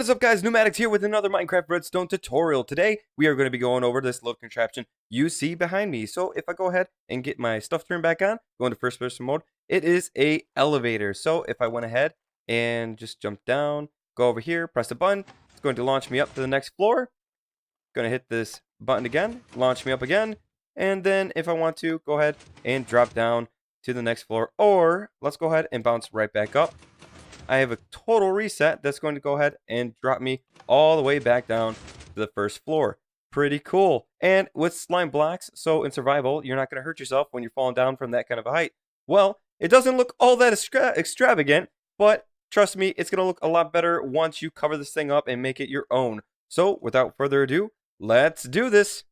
What is up, guys? Neumatix here with another Minecraft Redstone tutorial. Today, we are going to be going over this little contraption you see behind me. So if I go ahead and get my stuff turned back on, go into first person mode, it is a elevator. So if I went ahead and just jump down, go over here, press the button, it's going to launch me up to the next floor. Going to hit this button again, launch me up again. And then if I want to, go ahead and drop down to the next floor. Or let's go ahead and bounce right back up. I have a total reset that's going to go ahead and drop me all the way back down to the first floor. Pretty cool. And with slime blocks, so in survival, you're not going to hurt yourself when you're falling down from that kind of a height. Well, it doesn't look all that extravagant, but trust me, it's going to look a lot better once you cover this thing up and make it your own. So without further ado, let's do this.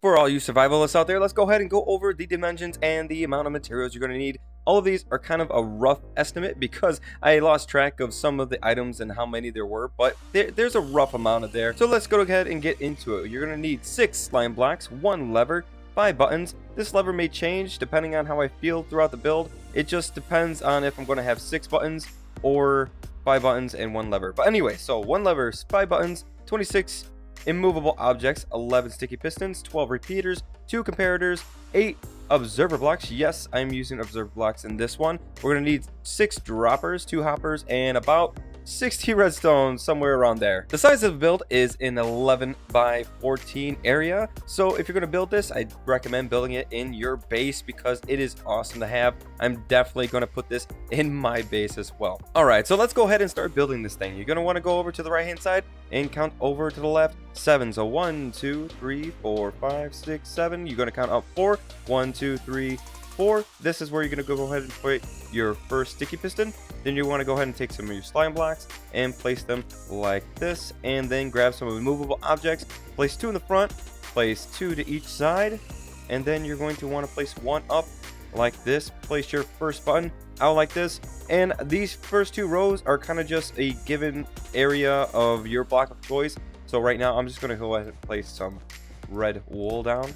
For all you survivalists out there, let's go ahead and go over the dimensions and the amount of materials you're going to need. All of these are kind of a rough estimate because I lost track of some of the items and how many there were, but there's a rough amount of there. So let's go ahead and get into it. You're going to need 6 slime blocks, 1 lever, 5 buttons. This lever may change depending on how I feel throughout the build. It just depends on if I'm going to have 6 buttons or 5 buttons and 1 lever. But anyway, so 1 lever, 5 buttons, 26 immovable objects, 11 sticky pistons, 12 repeaters, 2 comparators, 8 observer blocks. Yes, I'm using observer blocks in this one. We're going to need 6 droppers, 2 hoppers, and about 60 redstone, somewhere around there. The size of the build is an 11 by 14 area. So if you're going to build this, I'd recommend building it in your base because it is awesome to have. I'm definitely going to put this in my base as well. All right, so let's go ahead and start building this thing. You're going to want to go over to the right hand side and count over to the left 7. So 1, 2, 3, 4, 5, 6, 7. You're going to count up 4. 1, 2, 3, 4. This is where you're going to go ahead and put your first sticky piston. Then you want to go ahead and take some of your slime blocks and place them like this, and then grab some immovable objects, place 2 in the front, place 2 to each side, and then you're going to want to place 1 up like this. Place your first button out like this, and these first 2 rows are kind of just a given area of your block of choice. So right now I'm just going to go ahead and place some red wool down.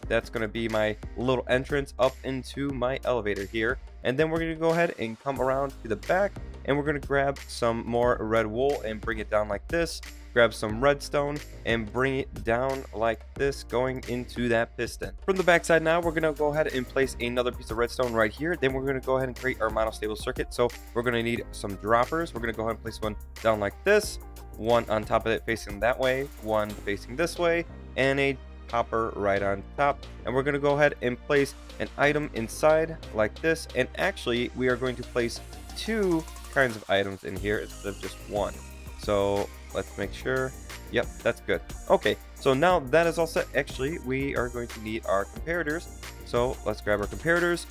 That's going to be my little entrance up into my elevator here. And then we're going to go ahead and come around to the back, and we're going to grab some more red wool and bring it down like this. Grab some redstone and bring it down like this, going into that piston. From the back side now, we're going to go ahead and place another piece of redstone right here. Then we're going to go ahead and create our monostable circuit. So we're going to need some droppers. We're going to go ahead and place one down like this, one on top of it facing that way, one facing this way, and a hopper right on top. And we're going to go ahead and place an item inside like this, and actually we are going to place 2 kinds of items in here instead of just 1. So let's make sure. Yep, that's good. Okay, so now that is all set. Actually, we are going to need our comparators. So let's grab our comparators,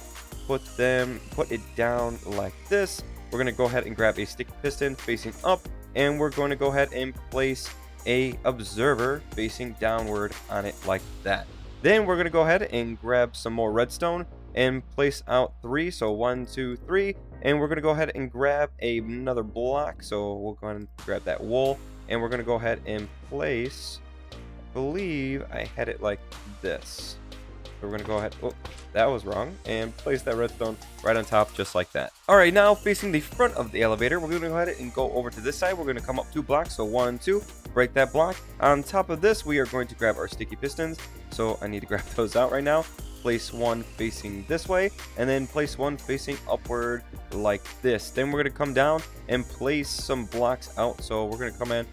put it down like this. We're going to go ahead and grab a sticky piston facing up, and we're going to go ahead and place a observer facing downward on it like that. Then we're going to go ahead and grab some more redstone and place out 3. So 1, 2, 3. And we're going to go ahead and grab another block. So we'll go ahead and grab that wool, and we're going to go ahead and place, I believe I had it like this. So we're going to go ahead, oh, that was wrong, and place that redstone right on top just like that. All right, now facing the front of the elevator, we're going to go ahead and go over to this side. We're going to come up 2 blocks, so 1, 2, break that block. On top of this, we are going to grab our sticky pistons. So I need to grab those out right now. Place 1 facing this way, and then place 1 facing upward like this. Then we're going to come down and place some blocks out. So we're going to come in,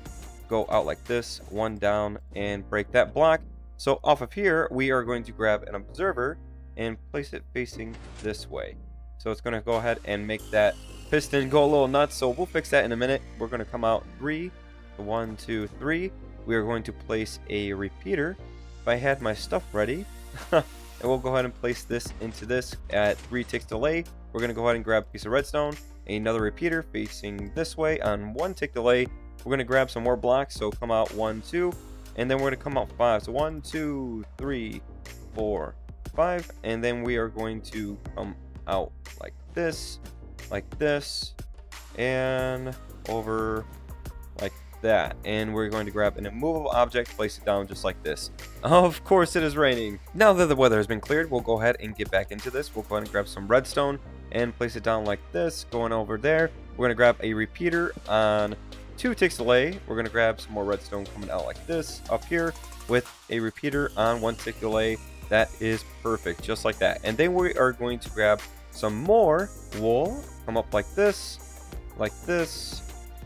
go out like this, 1 down, and break that block. So off of here, we are going to grab an observer and place it facing this way. So it's going to go ahead and make that piston go a little nuts. So we'll fix that in a minute. We're going to come out 3, 1, 2, 3. We are going to place a repeater. If I had my stuff ready, and we'll go ahead and place this into this at 3 ticks delay. We're going to go ahead and grab a piece of redstone, another repeater facing this way on 1 tick delay. We're going to grab some more blocks. So come out 1, 2. And then we're going to come out 5. So 1, 2, 3, 4, 5. And then we are going to come out like this, and over like that. And we're going to grab an immovable object, place it down just like this. Of course it is raining. Now that the weather has been cleared, we'll go ahead and get back into this. We'll go ahead and grab some redstone and place it down like this, going over there. We're going to grab a repeater on 2 ticks delay. We're going to grab some more redstone coming out like this up here with a repeater on 1 tick delay. That is perfect, just like that. And then we are going to grab some more wool, come up like this,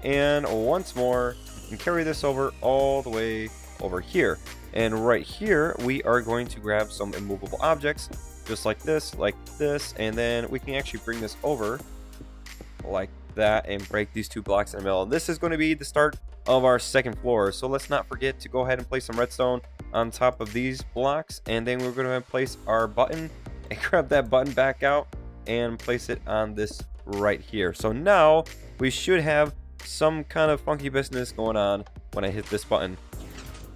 and once more, and carry this over all the way over here. And right here, we are going to grab some immovable objects, just like this, and then we can actually bring this over like that and break these 2 blocks in the middle. And this is going to be the start of our second floor. So let's not forget to go ahead and place some redstone on top of these blocks, and then we're going to place our button and grab that button back out and place it on this right here. So now we should have some kind of funky business going on when I hit this button.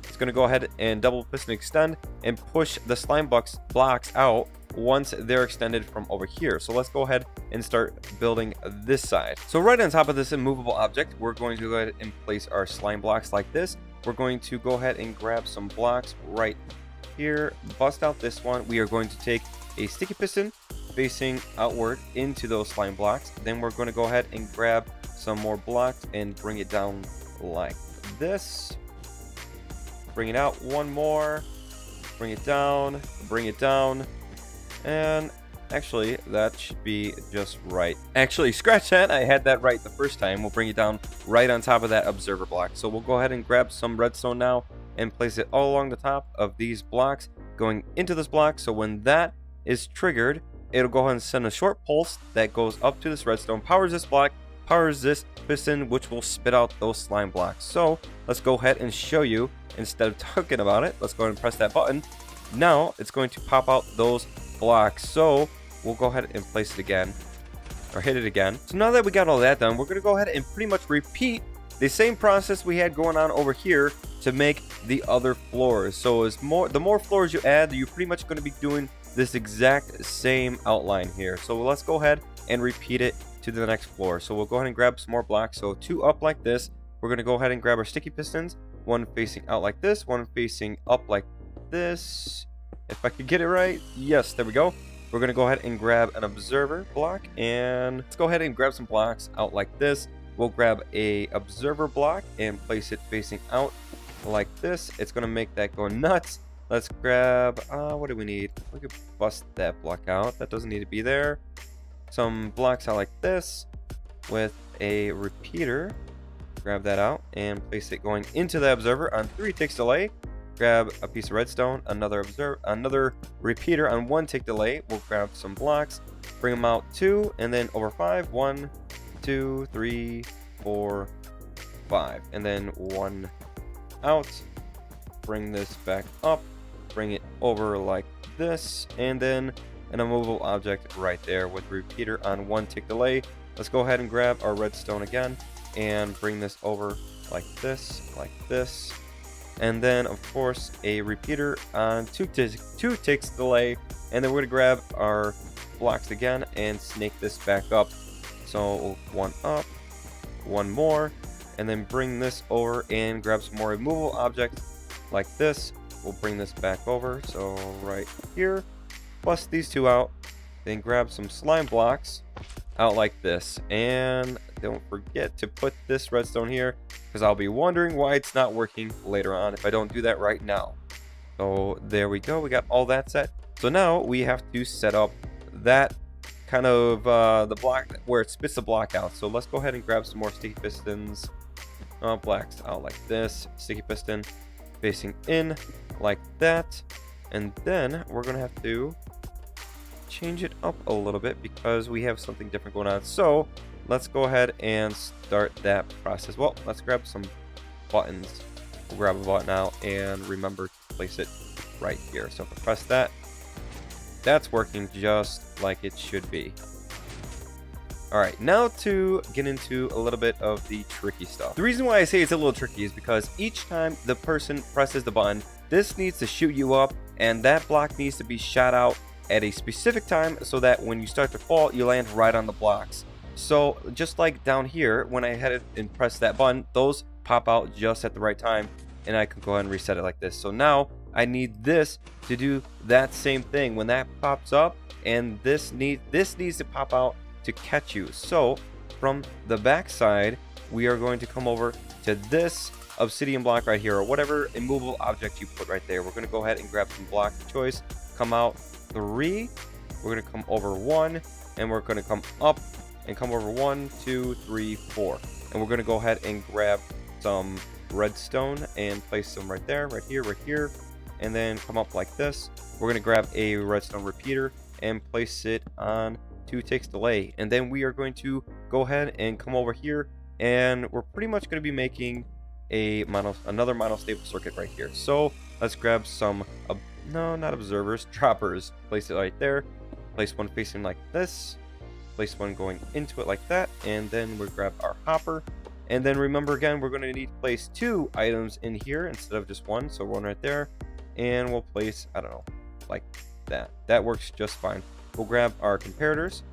It's going to go ahead and double piston extend and push the slime blocks out once they're extended from over here. So let's go ahead and start building this side. So right on top of this immovable object, we're going to go ahead and place our slime blocks like this. We're going to go ahead and grab some blocks right here, bust out this one. We are going to take a sticky piston facing outward into those slime blocks. Then we're going to go ahead and grab some more blocks and bring it down like this. Bring it out one more, bring it down, and actually that should be just right. Actually, scratch that, I had that right the first time. We'll bring it down right on top of that observer block. So we'll go ahead and grab some redstone now and place it all along the top of these blocks going into this block. So when that is triggered, it'll go ahead and send a short pulse that goes up to this redstone, powers this block, powers this piston, which will spit out those slime blocks. So let's go ahead and show you. Instead of talking about it, let's go ahead and press that button. Now it's going to pop out those blocks. So we'll go ahead and place it again, or hit it again. So now that we got all that done, we're going to go ahead and pretty much repeat the same process we had going on over here to make the other floors. So the more floors you add, you're pretty much going to be doing this exact same outline here. So let's go ahead and repeat it to the next floor. So we'll go ahead and grab some more blocks. So 2 up like this. We're going to go ahead and grab our sticky pistons, one facing out like this, one facing up like this. If I could get it right. Yes, there we go. We're going to go ahead and grab an observer block, and let's go ahead and grab some blocks out like this. We'll grab a observer block and place it facing out like this. It's going to make that go nuts. Let's grab, what do we need? We could bust that block out. That doesn't need to be there. Some blocks out like this with a repeater. Grab that out and place it going into the observer on 3 ticks delay. Grab a piece of redstone, another repeater on 1 tick delay. We'll grab some blocks, bring them out 2, and then over 5. 1, 2, 3, 4, 5, and then 1 out. Bring this back up, bring it over like this, and then an immovable object right there with repeater on 1 tick delay. Let's go ahead and grab our redstone again and bring this over like this, and then of course a repeater on 2 ticks delay, and then we're gonna grab our blocks again and snake this back up. So 1 up, 1 more, and then bring this over and grab some more immovable objects like this. We'll bring this back over, so right here, bust these 2 out, then grab some slime blocks out like this, and don't forget to put this redstone here, because I'll be wondering why it's not working later on if I don't do that right now. So there we go, we got all that set. So now we have to set up that kind of the block where it spits the block out. So let's go ahead and grab some more sticky pistons, blocks out like this, sticky piston facing in like that, and then we're gonna have to change it up a little bit because we have something different going on. So let's go ahead and start that process. Well, let's grab some buttons. We'll grab a button out and remember to place it right here. So if I press that, that's working just like it should be. All right, now to get into a little bit of the tricky stuff. The reason why I say it's a little tricky is because each time the person presses the button, this needs to shoot you up, and that block needs to be shot out at a specific time so that when you start to fall, you land right on the blocks. So just like down here, when I had it and pressed that button, those pop out just at the right time, and I can go ahead and reset it like this. So now I need this to do that same thing. When that pops up, and this needs to pop out to catch you. So from the back side, we are going to come over to this obsidian block right here, or whatever immovable object you put right there. We're going to go ahead and grab some blocks of choice, come out 3, we're going to come over 1, and we're going to come up and come over 1, 2, 3, 4, and we're going to go ahead and grab some redstone and place them right there, right here, and then come up like this. We're going to grab a redstone repeater and place it on 2 ticks delay, and then we are going to go ahead and come over here, and we're pretty much going to be making another monostable circuit right here. So let's grab some no, not observers, droppers. Place it right there, place one facing like this, place one going into it like that, and then we'll grab our hopper. And then remember, again, we're going to need to place 2 items in here instead of just 1. So 1 right there, and we'll place, I don't know, like that works just fine. We'll grab our comparators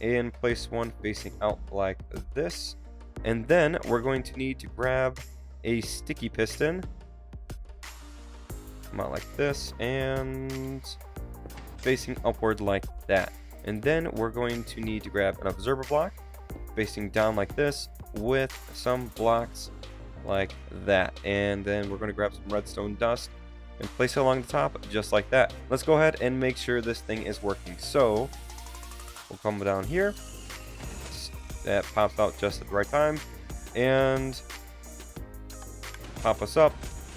and place one facing out like this, and then we're going to need to grab a sticky piston, come out like this, and facing upward like that. And then we're going to need to grab an observer block facing down like this with some blocks like that, and then we're going to grab some redstone dust and place it along the top just like that. Let's go ahead and make sure this thing is working. So we'll come down here, that pops out just at the right time, and pop us up,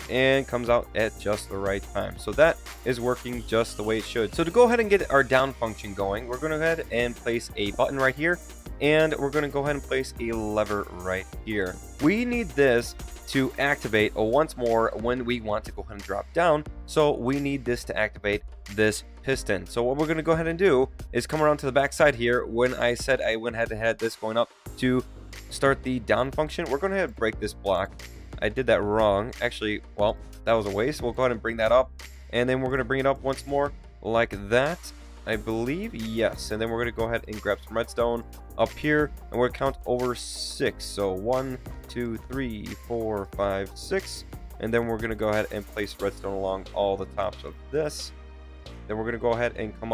and comes out at just the right time. So that is working just the way it should. So to go ahead and get our down function going, we're going to go ahead and place a button right here, and we're going to go ahead and place a lever right here. We need this to activate once more when we want to go ahead and drop down. So we need this to activate this piston. So what we're going to go ahead and do is come around to the back side here. When I said I went ahead and had this going up to start the down function, we're going to break this block. I did that wrong. Actually, well, that was a waste. We'll go ahead and bring that up, and then we're going to bring it up once more like that, I believe. Yes. And then we're going to go ahead and grab some redstone up here, and we're going to count over 6. So 1, 2, 3, 4, 5, 6. And then we're going to go ahead and place redstone along all the tops of this. Then we're going to go ahead and come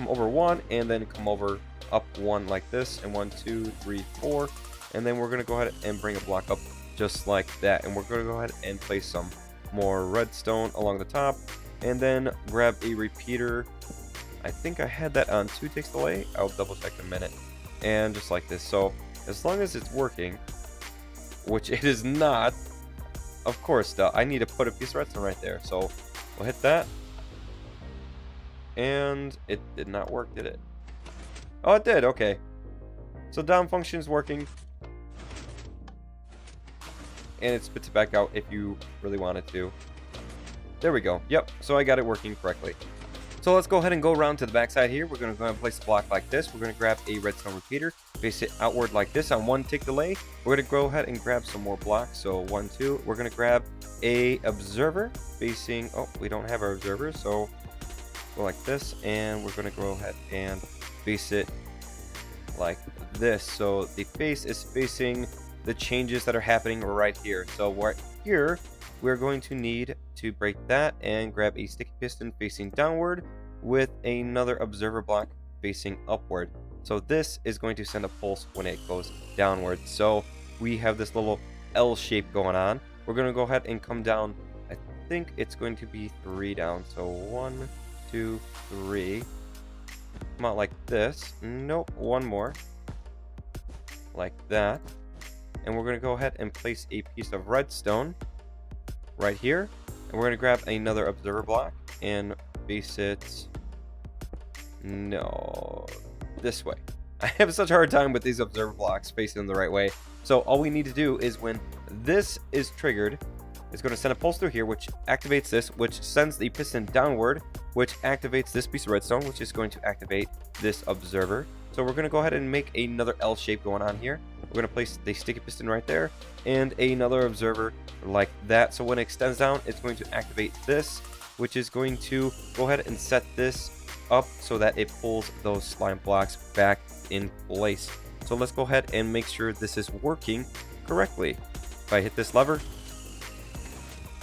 over 1, and then come over up 1 like this, and 1, 2, 3, 4. And then we're going to go ahead and bring a block up just like that, and we're going to go ahead and place some more redstone along the top, and then grab a repeater. I think I had that on 2 ticks delay. I'll double check in a minute. And just like this. So as long as it's working, which it is not, of course, I need to put a piece of redstone right there. So we'll hit that, and it did not work, did it? Oh, it did. Okay, so down function is working, and it spits it back out if you really wanted to. There we go. Yep, so I got it working correctly. So let's go ahead and go around to the back side here. We're going to go ahead and place a block like this. We're going to grab a redstone repeater, face it outward like this on 1 tick delay. We're going to go ahead and grab some more blocks. So 1, 2. We're going to grab a observer facing, oh, we don't have our observer, so go like this, and we're going to go ahead and face it like this. So the face is facing the changes that are happening right here. So right here, we're going to need to break that and grab a sticky piston facing downward with another observer block facing upward. So this is going to send a pulse when it goes downward. So we have this little L shape going on. We're going to go ahead and come down. I think it's going to be 3 down. So 1, 2, 3. Come out like this. Nope, 1 more. Like that. And we're going to go ahead and place a piece of redstone right here, and we're going to grab another observer block and face it this way. I have such a hard time with these observer blocks facing them the right way. So all we need to do is, when this is triggered, it's going to send a pulse through here, which activates this, which sends the piston downward, which activates this piece of redstone, which is going to activate this observer. So we're going to go ahead and make another L shape going on here. We're going to place the sticky piston right there and another observer like that. So when it extends down, it's going to activate this, which is going to go ahead and set this up so that it pulls those slime blocks back in place. So let's go ahead and make sure this is working correctly. If I hit this lever,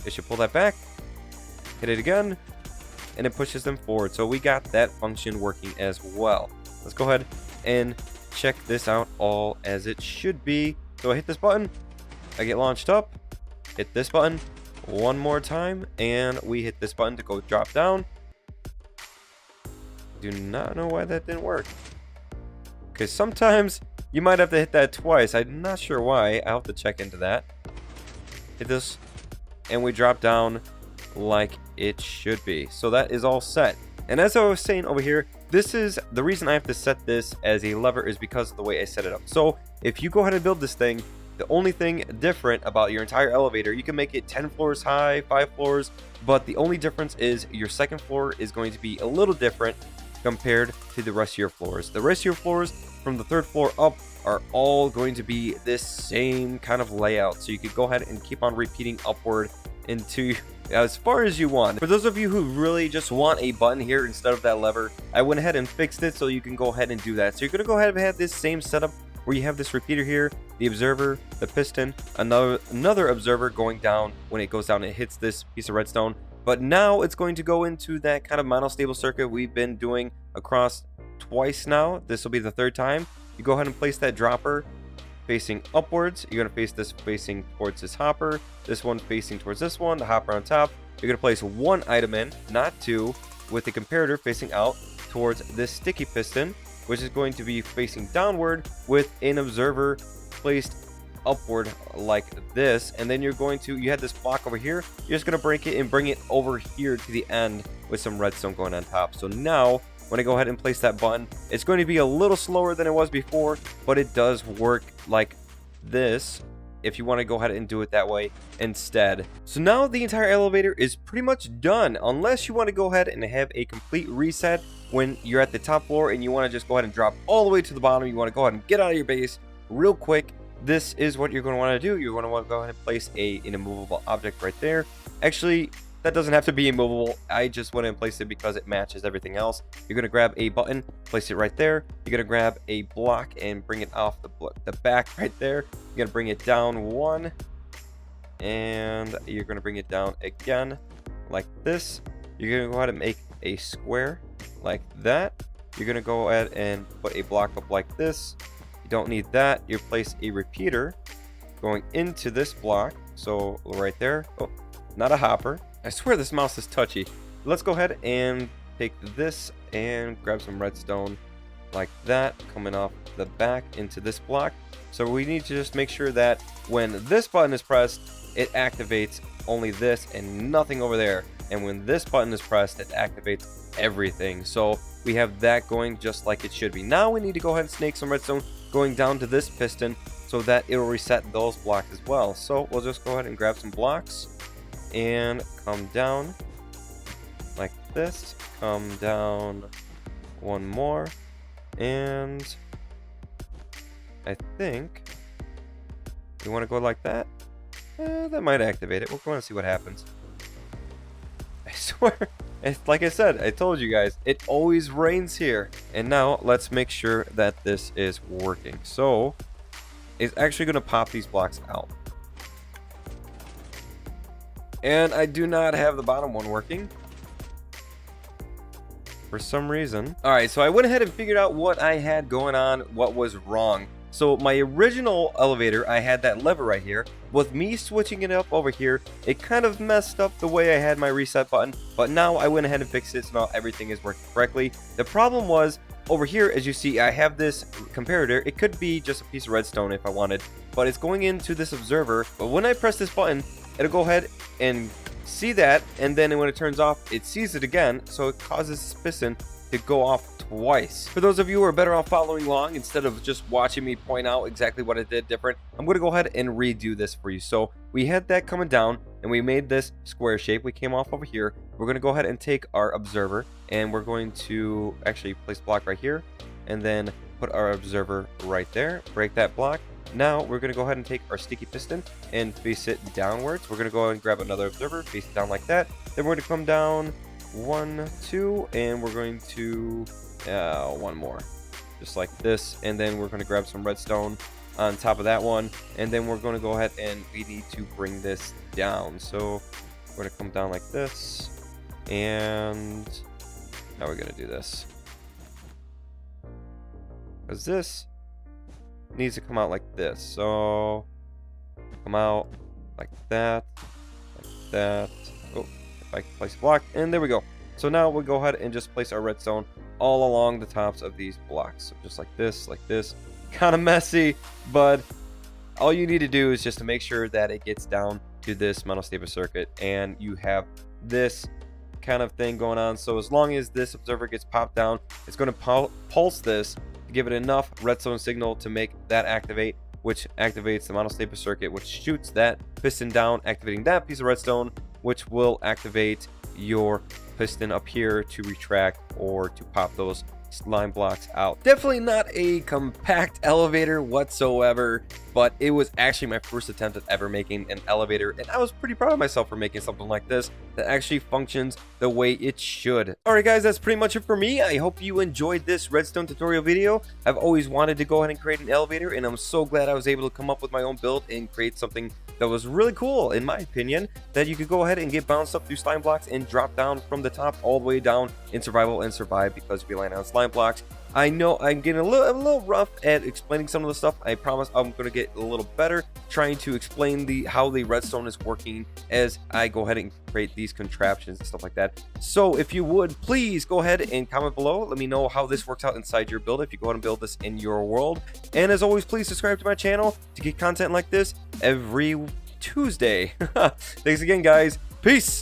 it should pull that back. Hit it again, and it pushes them forward. So we got that function working as well. Let's go ahead and check this out all as it should be. So I hit this button, I get launched up, hit this button one more time, and we hit this button to go drop down. Do not know why that didn't work. Okay, sometimes you might have to hit that twice. I'm not sure why. I'll have to check into that. Hit this, and we drop down like it should be. So that is all set. And as I was saying over here, this is the reason I have to set this as a lever is because of the way I set it up. So if you go ahead and build this thing, the only thing different about your entire elevator, you can make it 10 floors high, 5 floors, but the only difference is your second floor is going to be a little different compared to the rest of your floors. The rest of your floors from the 3rd floor up are all going to be this same kind of layout. So you could go ahead and keep on repeating upward into as far as you want. For those of you who really just want a button here instead of that lever, I went ahead and fixed it so you can go ahead and do that. So you're going to go ahead and have this same setup where you have this repeater here, the observer, the piston, another observer going down. When it goes down, it hits this piece of redstone. But now it's going to go into that kind of monostable circuit we've been doing across twice now. This will be the 3rd time. You go ahead and place that dropper facing upwards. You're going to face this facing towards this hopper, this one facing towards this one, the hopper on top. You're going to place 1 item in, not 2, with the comparator facing out towards this sticky piston, which is going to be facing downward with an observer placed upward like this. And then you're going to, you had this block over here, you're just going to break it and bring it over here to the end with some redstone going on top. So now when I go ahead and place that button, it's going to be a little slower than it was before, but it does work like this if you want to go ahead and do it that way instead. So now the entire elevator is pretty much done, unless you want to go ahead and have a complete reset when you're at the top floor and you want to just go ahead and drop all the way to the bottom. You want to go ahead and get out of your base real quick. This is what you're going to want to do. You're going to want to go ahead and place an immovable object right there. Actually, that doesn't have to be immovable. I just went and placed it because it matches everything else. You're going to grab a button, place it right there. You're going to grab a block and bring it off the back right there. You're going to bring it down 1, and you're going to bring it down again like this. You're going to go ahead and make a square like that. You're going to go ahead and put a block up like this. You don't need that. You place a repeater going into this block. So right there. Oh, not a hopper. I swear this mouse is touchy. Let's go ahead and take this and grab some redstone like that, coming off the back into this block. So we need to just make sure that when this button is pressed, it activates only this and nothing over there. And when this button is pressed, it activates everything. So we have that going just like it should be. Now we need to go ahead and snake some redstone going down to this piston so that it will reset those blocks as well. So we'll just go ahead and grab some blocks and come down like this, come down 1 more, and I think you want to go like that. That might activate it. We'll go and see what happens. I swear, it's like I said, I told you guys, it always rains here. And now let's make sure that this is working. So it's actually going to pop these blocks out. And I do not have the bottom one working for some reason. All right, so I went ahead and figured out what I had going on, what was wrong. So my original elevator, I had that lever right here. With me switching it up over here, it kind of messed up the way I had my reset button, but now I went ahead and fixed it, so now everything is working correctly. The problem was over here, as you see, I have this comparator. It could be just a piece of redstone if I wanted, but it's going into this observer. But when I press this button, it'll go ahead and see that, and then when it turns off, it sees it again, so it causes this piston to go off twice. For those of you who are better off following along instead of just watching me point out exactly what I did different, I'm going to go ahead and redo this for you. So we had that coming down and we made this square shape. We came off over here. We're going to go ahead and take our observer and we're going to actually place a block right here and then put our observer right there, break that block. Now we're going to go ahead and take our sticky piston and face it downwards. We're going to go ahead and grab another observer, face it down like that. Then we're going to come down 1, 2, and we're going to 1 more, just like this. And then we're going to grab some redstone on top of that one, and then we're going to go ahead and we need to bring this down. So we're going to come down like this, and now we're going to do this, because this needs to come out like this. So come out like that, like that. Oh, if I can place a block, and there we go. So now we'll go ahead and just place our redstone all along the tops of these blocks. So just like this, kind of messy, but all you need to do is just to make sure that it gets down to this monostable circuit, and you have this kind of thing going on. So as long as this observer gets popped down, it's going to pulse this to give it enough redstone signal to make that activate, which activates the monostable circuit, which shoots that piston down, activating that piece of redstone, which will activate your piston up here to retract or to pop those slime blocks out. Definitely not a compact elevator whatsoever, but it was actually my first attempt at ever making an elevator, and I was pretty proud of myself for making something like this that actually functions the way it should. Alright guys, that's pretty much it for me. I hope you enjoyed this redstone tutorial video. I've always wanted to go ahead and create an elevator, and I'm so glad I was able to come up with my own build and create something that was really cool, in my opinion, that you could go ahead and get bounced up through slime blocks and drop down from the top all the way down in survival and survive because we land on slime blocks. I know I'm getting a little rough at explaining some of the stuff. I promise I'm going to get a little better trying to explain how the redstone is working as I go ahead and create these contraptions and stuff like that. So if you would, please go ahead and comment below. Let me know how this works out inside your build if you go ahead and build this in your world. And as always, please subscribe to my channel to get content like this every Tuesday. Thanks again, guys. Peace.